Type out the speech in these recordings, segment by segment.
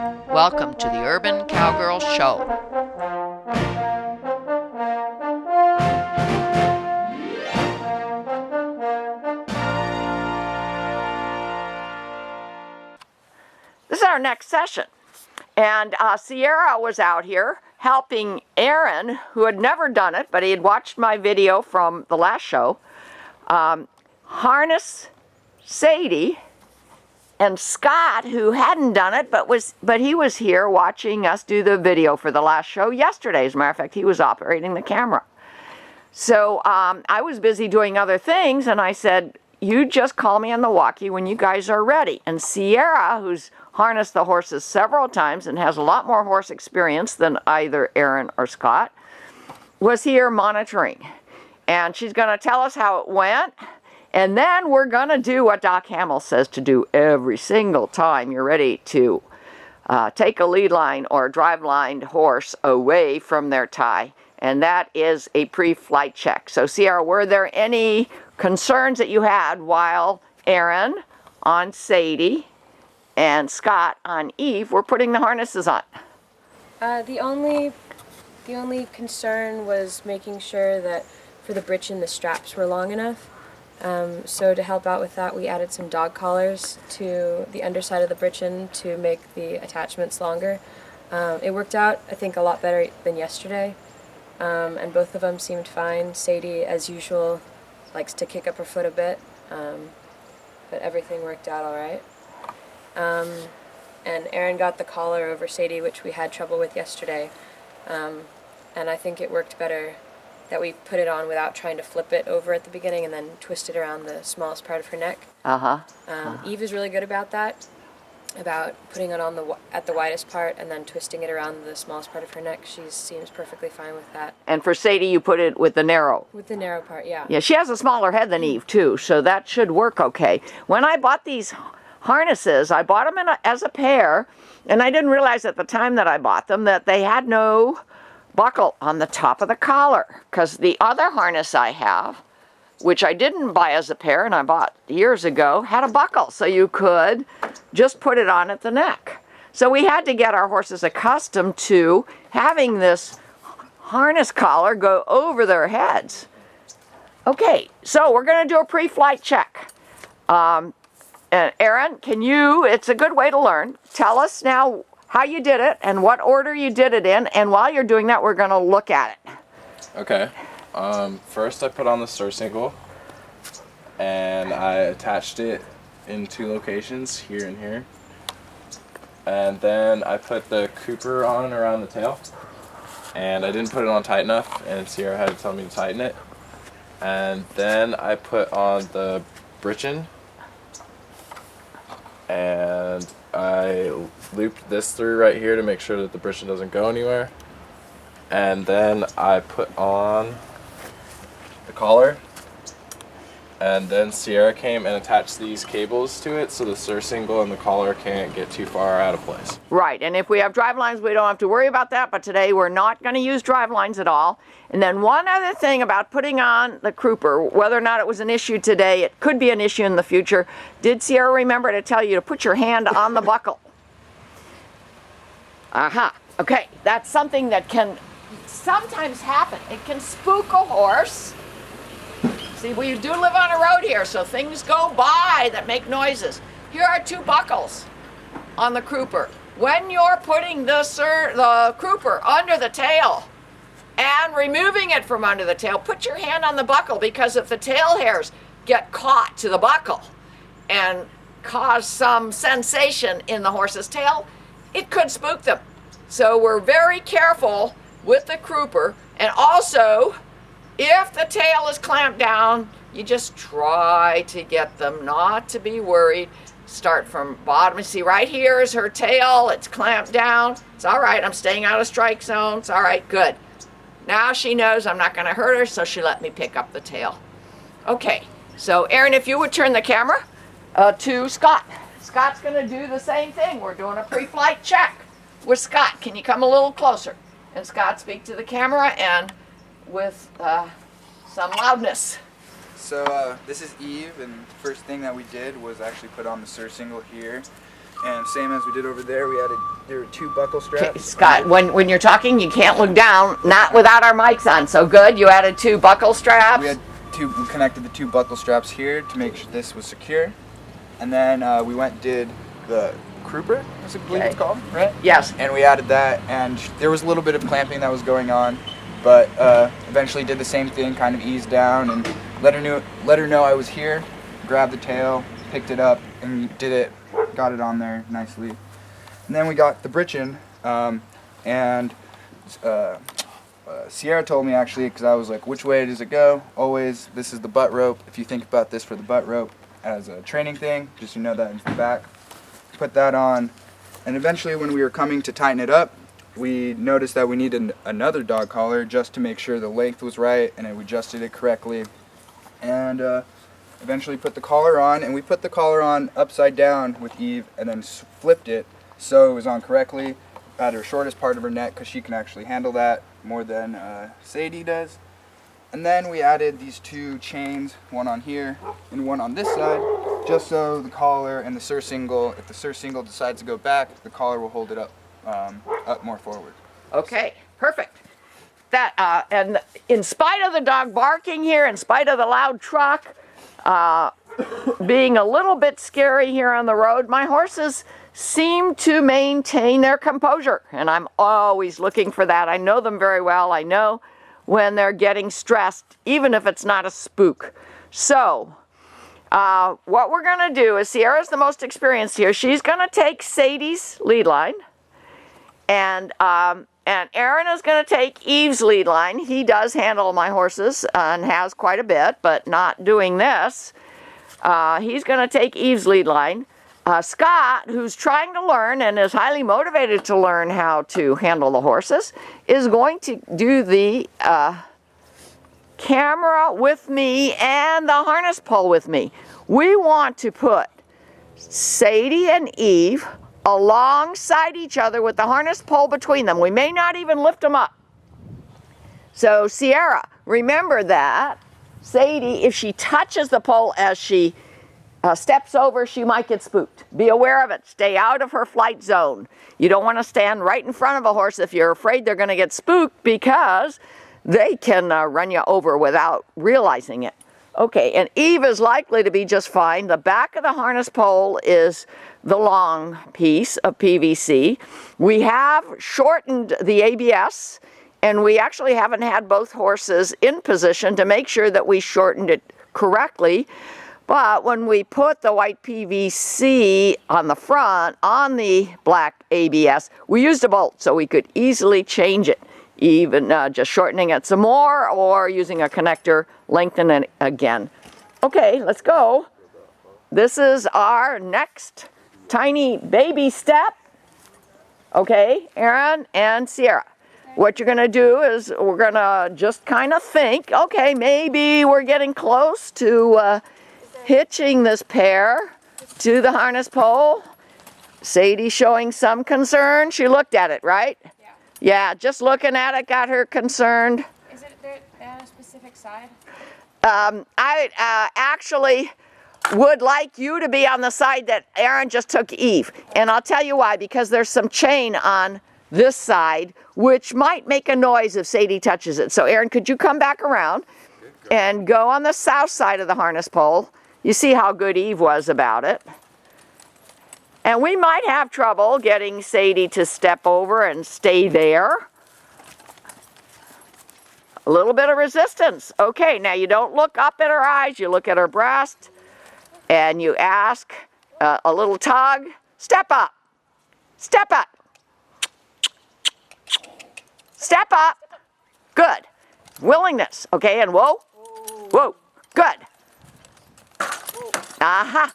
Welcome to the Urban Cowgirl Show. This is our next session, and Sierra was out here helping Aaron, who had never done it, but he had watched my video from the last show, harness Sadie and Scott, who hadn't done it, but he was here watching us do the video for the last show yesterday. As a matter of fact, he was operating the camera. So I was busy doing other things, and I said, you just call me on the walkie when you guys are ready. And Sierra, who's harnessed the horses several times and has a lot more horse experience than either Aaron or Scott, was here monitoring. And she's going to tell us how it went. And then we're going to do what Doc Hamill says to do every single time you're ready to take a lead line or a drive-lined horse away from their tie. And that is a pre-flight check. So Sierra, were there any concerns that you had while Aaron on Sadie and Scott on Eve were putting the harnesses on? The only concern was making sure that for the britchin the straps were long enough. So to help out with that, we added some dog collars to the underside of the britchin to make the attachments longer. It worked out, I think, a lot better than yesterday, and both of them seemed fine. Sadie, as usual, likes to kick up her foot a bit, but everything worked out all right. And Aaron got the collar over Sadie, which we had trouble with yesterday, and I think it worked better that we put it on without trying to flip it over at the beginning and then twist it around the smallest part of her neck. Eve is really good about that, about putting it on at the widest part and then twisting it around the smallest part of her neck. She seems perfectly fine with that. And for Sadie, you put it with the narrow. With the narrow part, yeah. Yeah, she has a smaller head than Eve, too, so that should work okay. When I bought these harnesses, I bought them as a pair, and I didn't realize at the time that I bought them that they had no buckle on the top of the collar, because the other harness I have, which I didn't buy as a pair and I bought years ago, had a buckle, so you could just put it on at the neck. So we had to get our horses accustomed to having this harness collar go over their heads. Okay, so we're going to do a pre-flight check. And Aaron, it's a good way to learn. Tell us now how you did it and what order you did it in, and while you're doing that, we're going to look at it. Okay. First I put on the surcingle, and I attached it in two locations, here and here. And then I put the Cooper on around the tail, and I didn't put it on tight enough, and Sierra had to tell me to tighten it. And then I put on the britchin, and I looped this through right here to make sure that the britchin doesn't go anywhere. And then I put on the collar, and then Sierra came and attached these cables to it so the surcingle and the collar can't get too far out of place. Right, and if we have drive lines, we don't have to worry about that, but today we're not going to use drive lines at all. And then one other thing about putting on the crooper, whether or not it was an issue today, it could be an issue in the future. Did Sierra remember to tell you to put your hand on the buckle? Okay, that's something that can sometimes happen. It can spook a horse. See, we do live on a road here, so things go by that make noises. Here are two buckles on the crooper. When you're putting the crooper under the tail and removing it from under the tail, put your hand on the buckle, because if the tail hairs get caught to the buckle and cause some sensation in the horse's tail, it could spook them. So we're very careful with the crooper, and also if the tail is clamped down, you just try to get them not to be worried. Start from bottom. You see right here is her tail. It's clamped down. It's all right. I'm staying out of strike zone. It's all right. Good. Now she knows I'm not going to hurt her, so she let me pick up the tail. Okay. So Aaron, if you would turn the camera to Scott. Scott's going to do the same thing. We're doing a pre-flight check with Scott. Can you come a little closer? And Scott, speak to the camera and with some loudness. So this is Eve, and the first thing that we did was actually put on the surcingle here, And same as we did over there, there were 2 buckle straps. Okay, Scott, when you're talking, you can't look down, not without our mics on. So good, you added 2 buckle straps. We connected the 2 buckle straps here to make sure this was secure. And then we went and did the crouper, I believe it's called, right? Yes. And we added that, and there was a little bit of clamping that was going on, but eventually did the same thing, kind of eased down and let her know I was here, grabbed the tail, picked it up, and got it on there nicely. And then we got the britch in, and Sierra told me actually, because I was like, which way does it go? Always, this is the butt rope. If you think about this for the butt rope as a training thing, just that in the back. Put that on, and eventually when we were coming to tighten it up, we noticed that we needed another dog collar just to make sure the length was right and it adjusted it correctly. And eventually put the collar on, and we put the collar on upside down with Eve and then flipped it so it was on correctly at her shortest part of her neck, because she can actually handle that more than Sadie does. And then we added these 2 chains, one on here and one on this side, just so the collar and the surcingle, if the surcingle decides to go back, the collar will hold it up more forward. Okay, perfect. That and in spite of the dog barking here, in spite of the loud truck, being a little bit scary here on the road, my horses seem to maintain their composure, and I'm always looking for that. I know them very well. I know when they're getting stressed, even if it's not a spook. So, what we're going to do is, Sierra's the most experienced here. She's going to take Sadie's lead line, and Aaron is going to take Eve's lead line. He does handle my horses and has quite a bit, but not doing this. He's going to take Eve's lead line. Scott, who's trying to learn and is highly motivated to learn how to handle the horses, is going to do the camera with me and the harness pole with me. We want to put Sadie and Eve alongside each other with the harness pole between them. We may not even lift them up. So Sierra, remember that Sadie, if she touches the pole as she steps over, she might get spooked. Be aware of it. Stay out of her flight zone. You don't want to stand right in front of a horse if you're afraid they're going to get spooked, because they can run you over without realizing it. Okay, and Eve is likely to be just fine. The back of the harness pole is the long piece of PVC. We have shortened the ABS, and we actually haven't had both horses in position to make sure that we shortened it correctly. But when we put the white PVC on the front, on the black ABS, we used a bolt so we could easily change it, even just shortening it some more or using a connector, lengthen it again. Okay, let's go. This is our next tiny baby step. Okay, Aaron and Sierra. What you're going to do is we're going to just kind of think, okay, maybe we're getting close to hitching this pair to the harness pole. Sadie showing some concern. She looked at it, right? Yeah. Yeah, just looking at it got her concerned. Is it at a specific side? I actually would like you to be on the side that Aaron just took Eve. And I'll tell you why, because there's some chain on this side, which might make a noise if Sadie touches it. So Aaron, could you come back around and go on the south side of the harness pole? You see how good Eve was about it. And we might have trouble getting Sadie to step over and stay there. A little bit of resistance. Okay, now you don't look up at her eyes, you look at her breast, and you ask a little tug, step up, step up, step up. Good. Willingness. Okay, and whoa, whoa, good. Aha.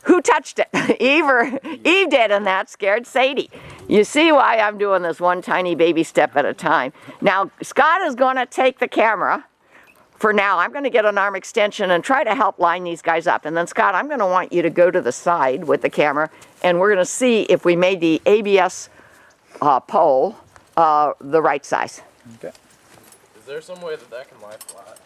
Who touched it? Eve did, and that scared Sadie. You see why I'm doing this one tiny baby step at a time. Now, Scott is going to take the camera. For now, I'm going to get an arm extension and try to help line these guys up. And then, Scott, I'm going to want you to go to the side with the camera, and we're going to see if we made the ABS pole the right size. Okay. Is there some way that that can lie flat?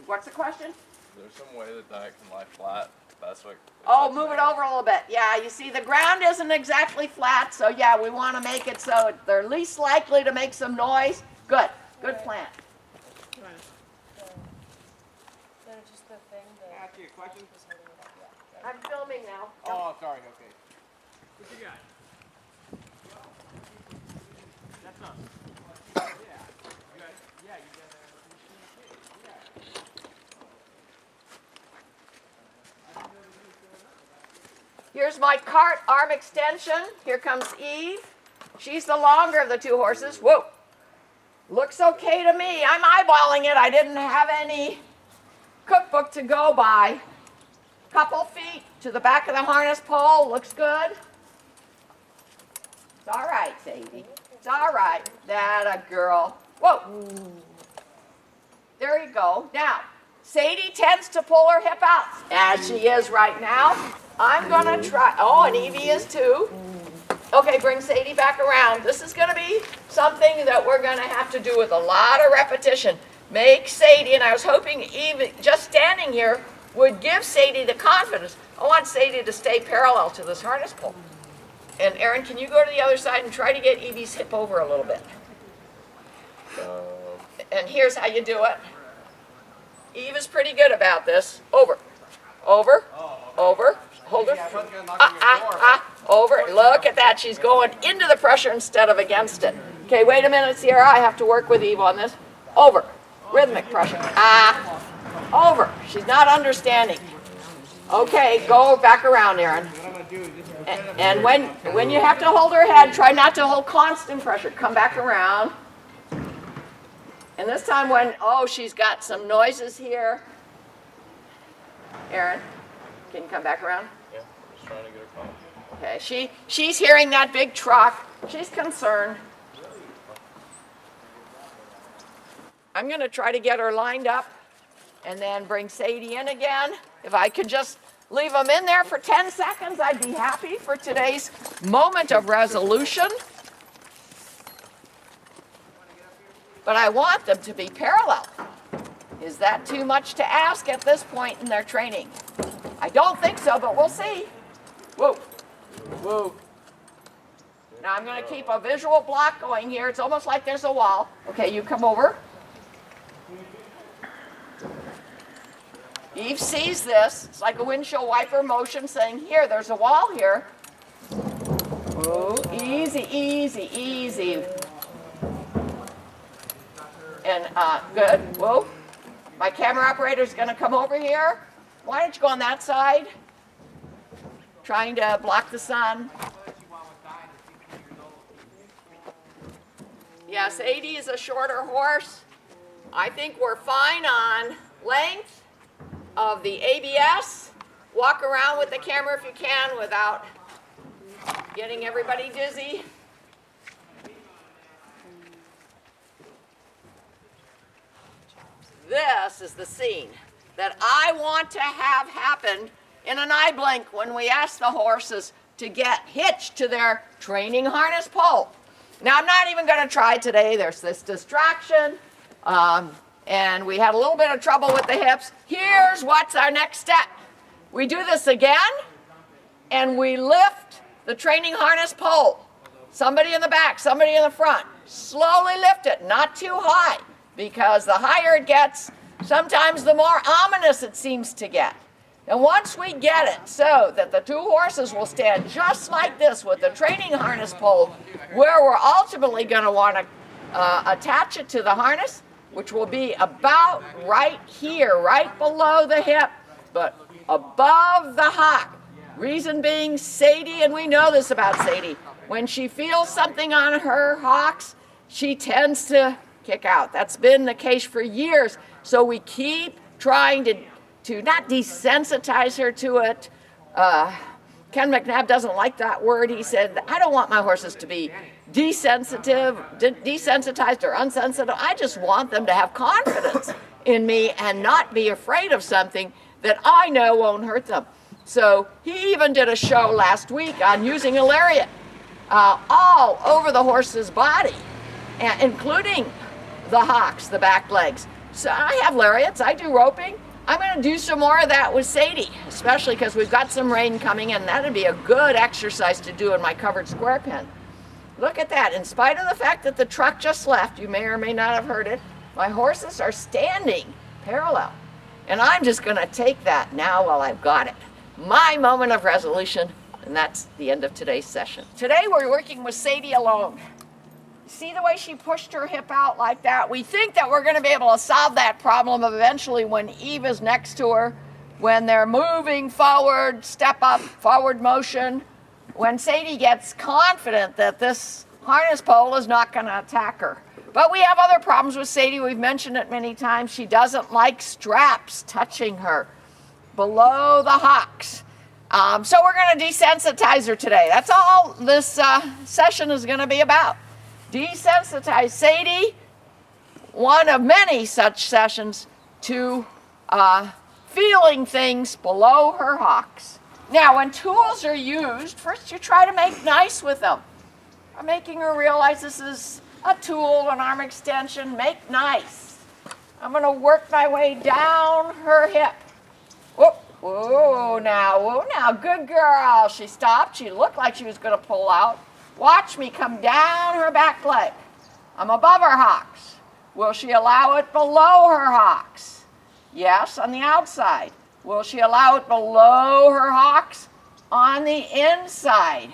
What's the question? Is there some way that that can lie flat? That's what. Oh, move it over a little bit. Yeah, you see the ground isn't exactly flat, so yeah, we want to make it so they're least likely to make some noise. Good, good plant. Just the thing that Ask you a question? I'm filming now. Oh, sorry, okay. What you got? That's us. Yeah. You got, yeah, you got Here's my cart arm extension. Here comes Eve. She's the longer of the two horses. Whoa. Looks okay to me. I'm eyeballing it. I didn't have any cookbook to go by. Couple feet to the back of the harness pole. Looks good. It's all right, Sadie. It's all right. That a girl. Whoa. There you go. Now, Sadie tends to pull her hip out, as she is right now. I'm going to try. Oh, and Evie is too. Okay, bring Sadie back around. This is going to be something that we're going to have to do with a lot of repetition. Make Sadie, and I was hoping Evie, just standing here, would give Sadie the confidence. I want Sadie to stay parallel to this harness pole. And Aaron, can you go to the other side and try to get Evie's hip over a little bit? And here's how you do it. Eve is pretty good about this. Over, over, over. Hold her. Over. Look at that. She's going into the pressure instead of against it. Okay, wait a minute, Sierra. I have to work with Eve on this. Over. Rhythmic pressure. Over. She's not understanding. Okay, go back around, Aaron. And when you have to hold her head, try not to hold constant pressure. Come back around. And this time when, oh, she's got some noises here. Aaron, can you come back around? Yeah, just trying to get her calm. Okay, she's hearing that big truck. She's concerned. I'm going to try to get her lined up and then bring Sadie in again. If I could just leave them in there for 10 seconds, I'd be happy for today's moment of resolution. But I want them to be parallel. Is that too much to ask at this point in their training? I don't think so, but we'll see. Whoa. Whoa. Now I'm going to keep a visual block going here. It's almost like there's a wall. Okay, you come over. Eve sees this. It's like a windshield wiper motion saying, here, there's a wall here. Whoa. Easy, easy, easy. And good. Whoa. My camera operator is going to come over here. Why don't you go on that side? Trying to block the sun. Yes, 80 is a shorter horse. I think we're fine on length of the ABS. Walk around with the camera if you can without getting everybody dizzy. This is the scene that I want to have happen in an eye blink when we ask the horses to get hitched to their training harness pole. Now, I'm not even going to try today. There's this distraction, and we had a little bit of trouble with the hips. Here's what's our next step. We do this again, and we lift the training harness pole. Somebody in the back, somebody in the front. Slowly lift it, not too high, because the higher it gets, sometimes the more ominous it seems to get. And once we get it so that the two horses will stand just like this with the training harness pole, where we're ultimately going to want to attach it to the harness, which will be about right here, right below the hip, but above the hock. Reason being, Sadie, and we know this about Sadie, when she feels something on her hocks, she tends to kick out. That's been the case for years. So we keep trying to not desensitize her to it. Ken McNabb doesn't like that word. He said, I don't want my horses to be desensitized or unsensitive. I just want them to have confidence in me and not be afraid of something that I know won't hurt them. So he even did a show last week on using a lariat all over the horse's body, including the hocks, the back legs. So I have lariats, I do roping. I'm going to do some more of that with Sadie, especially because we've got some rain coming in. That'd be a good exercise to do in my covered square pen. Look at that. In spite of the fact that the truck just left, you may or may not have heard it, my horses are standing parallel. And I'm just going to take that now while I've got it. My moment of resolution, and that's the end of today's session. Today we're working with Sadie alone. See the way she pushed her hip out like that? We think that we're going to be able to solve that problem eventually when Eve is next to her, when they're moving forward, step up, forward motion, when Sadie gets confident that this harness pole is not going to attack her. But we have other problems with Sadie. We've mentioned it many times. She doesn't like straps touching her below the hocks. So we're going to desensitize her today. That's all this session is going to be about. Desensitize Sadie, one of many such sessions, to feeling things below her hocks. Now, when tools are used, first you try to make nice with them. I'm making her realize this is a tool, an arm extension. Make nice. I'm going to work my way down her hip. Whoop. Whoa, now, good girl. She stopped. She looked like she was going to pull out. Watch me come down her back leg. I'm above her hocks. Will she allow it below her hocks? Yes, on the outside. Will she allow it below her hocks? On the inside.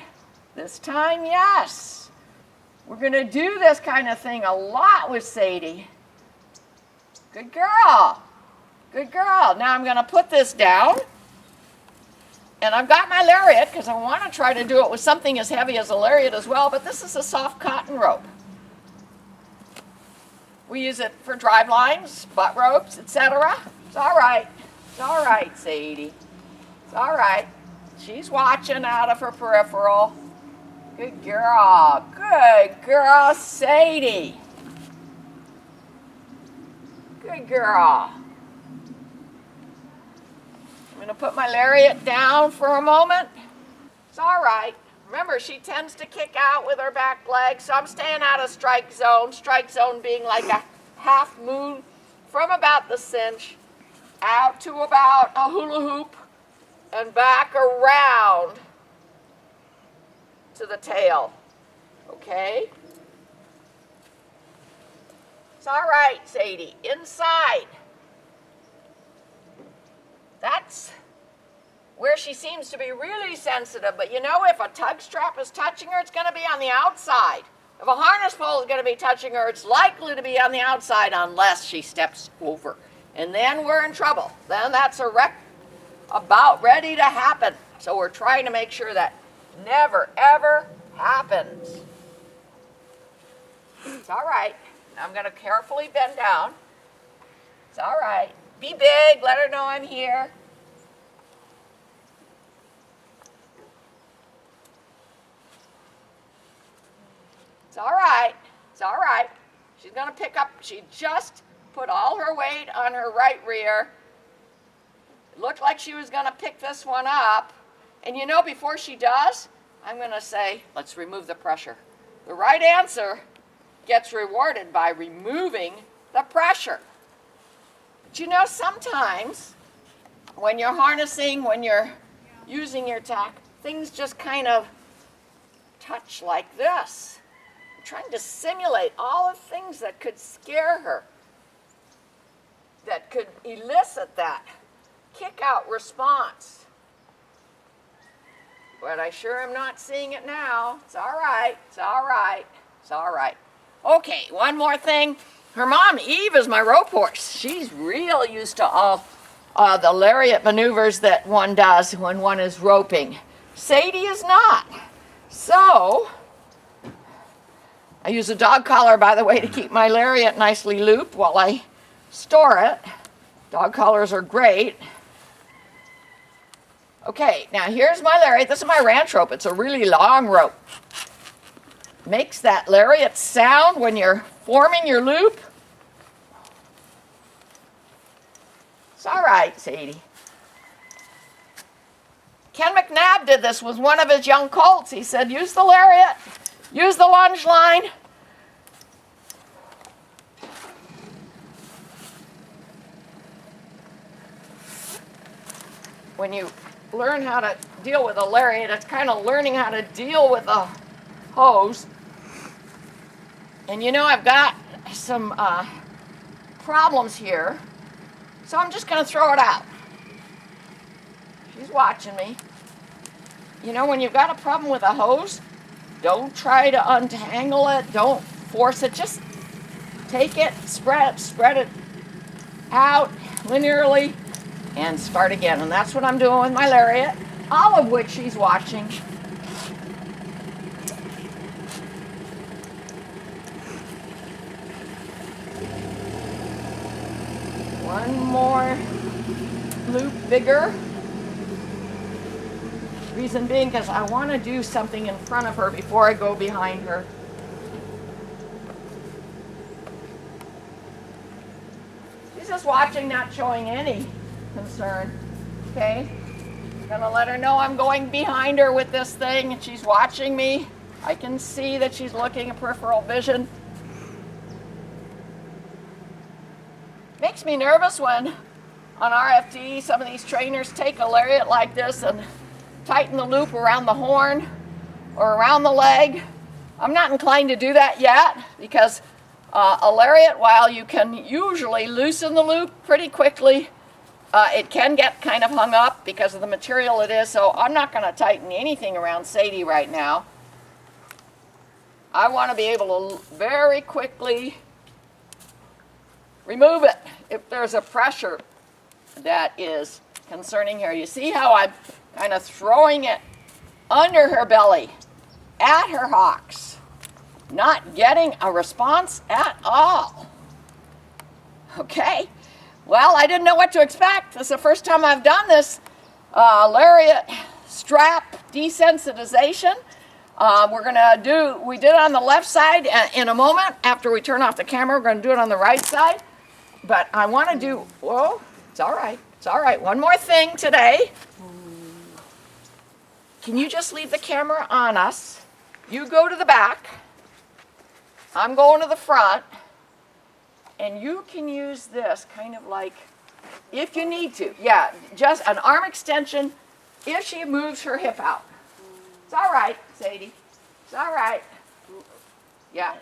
This time, yes. We're going to do this kind of thing a lot with Sadie. Good girl. Good girl. Now I'm going to put this down. And I've got my lariat because I want to try to do it with something as heavy as a lariat as well, but this is a soft cotton rope. We use it for drive lines, butt ropes, etc. It's all right. It's all right, Sadie. It's all right. She's watching out of her peripheral. Good girl. Good girl, Sadie. Good girl. I'm going to put my lariat down for a moment. It's all right. Remember, she tends to kick out with her back leg, so I'm staying out of strike zone being like a half moon from about the cinch out to about a hula hoop and back around to the tail. Okay? It's all right, Sadie. Inside. That's where she seems to be really sensitive. But you know, if a tug strap is touching her, it's going to be on the outside. If a harness pole is going to be touching her, it's likely to be on the outside unless she steps over. And then we're in trouble. Then that's a wreck about ready to happen. So we're trying to make sure that never, ever happens. It's all right. I'm going to carefully bend down. It's all right. Be big. Let her know I'm here. It's all right. It's all right. She's going to pick up. She just put all her weight on her right rear. It looked like she was going to pick this one up. And you know, before she does, I'm going to say, let's remove the pressure. The right answer gets rewarded by removing the pressure. But you know, sometimes when you're harnessing, when you're using your tack, things just kind of touch like this. I'm trying to simulate all the things that could scare her, that could elicit that kick-out response. But I sure am not seeing it now. It's all right. It's all right. It's all right. Okay, one more thing. Her mom, Eve, is my rope horse. She's real used to all the lariat maneuvers that one does when one is roping. Sadie is not. So, I use a dog collar, by the way, to keep my lariat nicely looped while I store it. Dog collars are great. Okay, now here's my lariat. This is my ranch rope. It's a really long rope. Makes that lariat sound when you're forming your loop. It's all right, Sadie. Ken McNabb did this with one of his young colts. He said, use the lariat, use the lunge line. when you learn how to deal with a lariat, it's kind of learning how to deal with a hose. And you know, I've got some problems here, so I'm just going to throw it out. She's watching me. You know, when you've got a problem with a hose, don't try to untangle it, don't force it, just take it, spread it out linearly, and start again. And that's what I'm doing with my lariat, all of which she's watching. One more loop bigger. Reason being because I want to do something in front of her before I go behind her. She's just watching, not showing any concern. Okay? Gonna let her know I'm going behind her with this thing, and she's watching me. I can see that she's looking at peripheral vision. Makes me nervous when on RFD some of these trainers take a lariat like this and tighten the loop around the horn or around the leg. I'm not inclined to do that yet because a lariat, while you can usually loosen the loop pretty quickly, it can get kind of hung up because of the material it is, so I'm not going to tighten anything around Sadie right now. I want to be able to very quickly remove it if there's a pressure that is concerning her. You see how I'm kind of throwing it under her belly, at her hocks, not getting a response at all. Okay, well, I didn't know what to expect. This is the first time I've done this lariat strap desensitization. We did it on the left side in a moment. After we turn off the camera, we're going to do it on the right side. But I want to do, whoa, it's all right. It's all right. One more thing today. Can you just leave the camera on us? You go to the back. I'm going to the front. And you can use this kind of like, if you need to. Yeah, just an arm extension if she moves her hip out. It's all right, Sadie. It's all right. Yeah.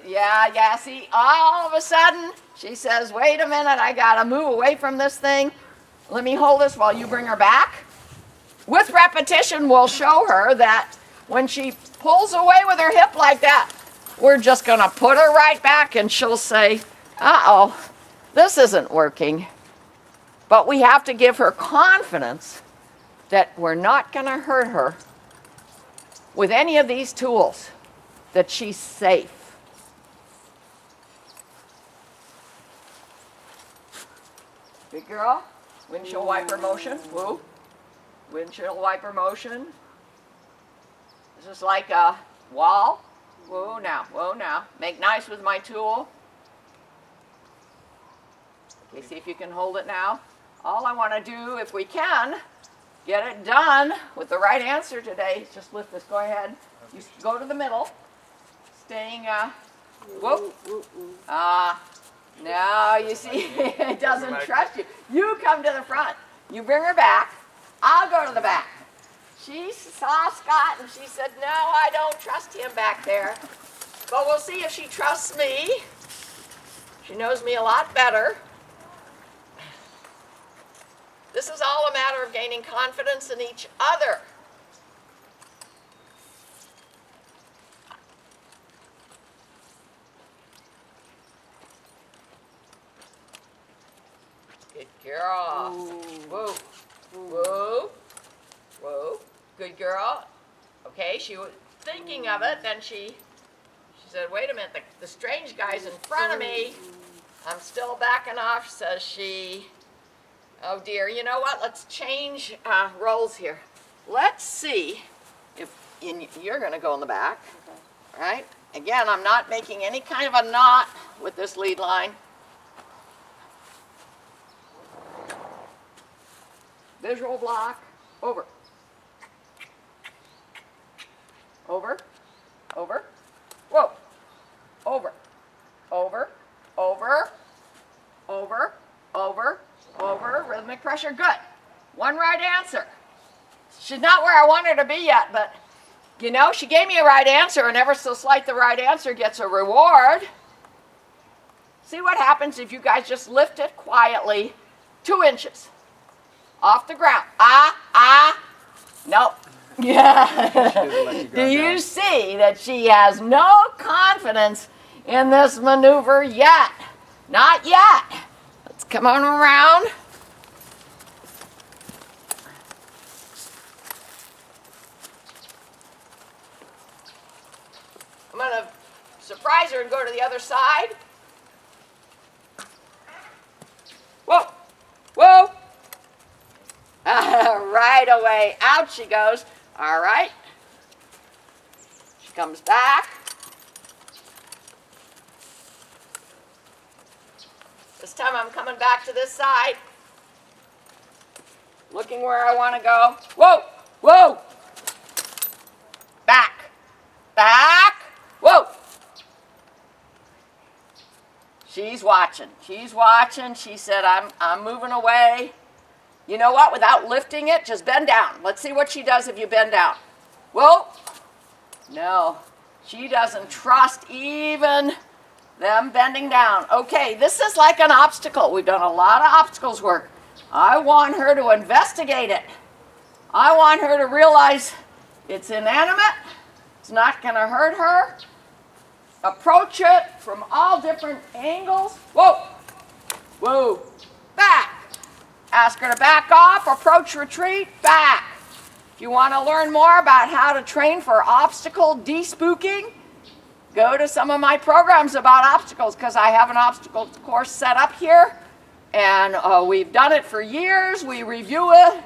Yeah, see, all of a sudden, she says, wait a minute, I got to move away from this thing. Let me hold this while you bring her back. With repetition, we'll show her that when she pulls away with her hip like that, we're just going to put her right back and she'll say, uh-oh, this isn't working. But we have to give her confidence that we're not going to hurt her with any of these tools, that she's safe. Good girl. Windshield wiper motion. Woo. Windshield wiper motion. This is like a wall. Whoa now, whoa now. Make nice with my tool. Okay, see if you can hold it now. All I want to do, if we can, get it done with the right answer today. Just lift this. Go ahead. You go to the middle. Staying, whoop. No, you see, it doesn't trust you. You come to the front. You bring her back. I'll go to the back. She saw Scott and she said, no, I don't trust him back there. But we'll see if she trusts me. She knows me a lot better. This is all a matter of gaining confidence in each other. Good girl. Whoa. Whoa. Whoa. Good girl. Okay, she was thinking of it, then she said, wait a minute, the strange guy's in front of me. I'm still backing off, says she. Oh dear, you know what? Let's change roles here. Let's see if you're going to go in the back. Okay. Right? Again, I'm not making any kind of a knot with this lead line. Visual block. Over. Over. Over. Whoa. Over. Over. Over. Over. Over. Over. Rhythmic pressure. Good. One right answer. She's not where I want her to be yet, but you know, she gave me a right answer, and ever so slight the right answer gets a reward. See what happens if you guys just lift it quietly 2 inches off the ground. Nope. Yeah. Do you see that she has no confidence in this maneuver yet? Not yet. Let's come on around. I'm going to surprise her and go to the other side. Whoa, whoa. Right away. Out she goes. All right. She comes back. This time I'm coming back to this side. Looking where I want to go. Whoa, whoa. Back, back. Whoa. She's watching. She's watching. She said, I'm moving away. You know what? Without lifting it, just bend down. Let's see what she does if you bend down. Whoa. No. She doesn't trust even them bending down. Okay, this is like an obstacle. We've done a lot of obstacles work. I want her to investigate it. I want her to realize it's inanimate. It's not going to hurt her. Approach it from all different angles. Whoa. Whoa. Back. Ask her to back off. Approach, retreat, back. If you want to learn more about how to train for obstacle de-spooking, go to some of my programs about obstacles, because I have an obstacle course set up here. And we've done it for years. We review it.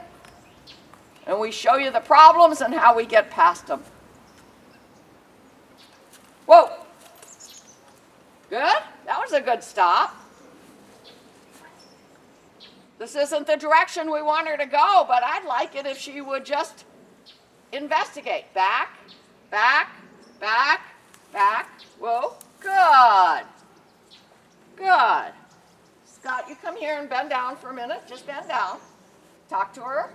And we show you the problems and how we get past them. Whoa. Good? That was a good stop. This isn't the direction we want her to go, but I'd like it if she would just investigate. Back, back, back, back. Whoa. Good. Good. Scott, you come here and bend down for a minute. Just bend down. Talk to her.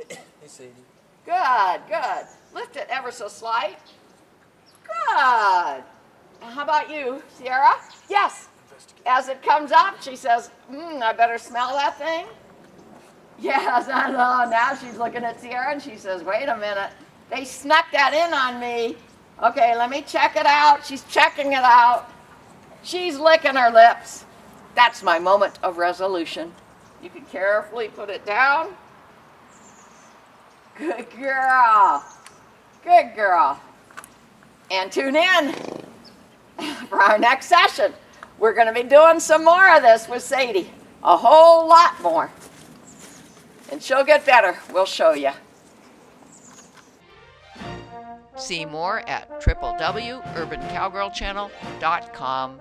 Hey, Sadie. Good, good. Lift it ever so slight. Good. How about you, Sierra? Yes. As it comes up, she says, I better smell that thing. Yes, I know. Now she's looking at Sierra and she says, wait a minute. They snuck that in on me. Okay, let me check it out. She's checking it out. She's licking her lips. That's my moment of resolution. You can carefully put it down. Good girl. Good girl. And tune in for our next session. We're going to be doing some more of this with Sadie. A whole lot more. And she'll get better. We'll show you. See more at www.urbancowgirlchannel.com.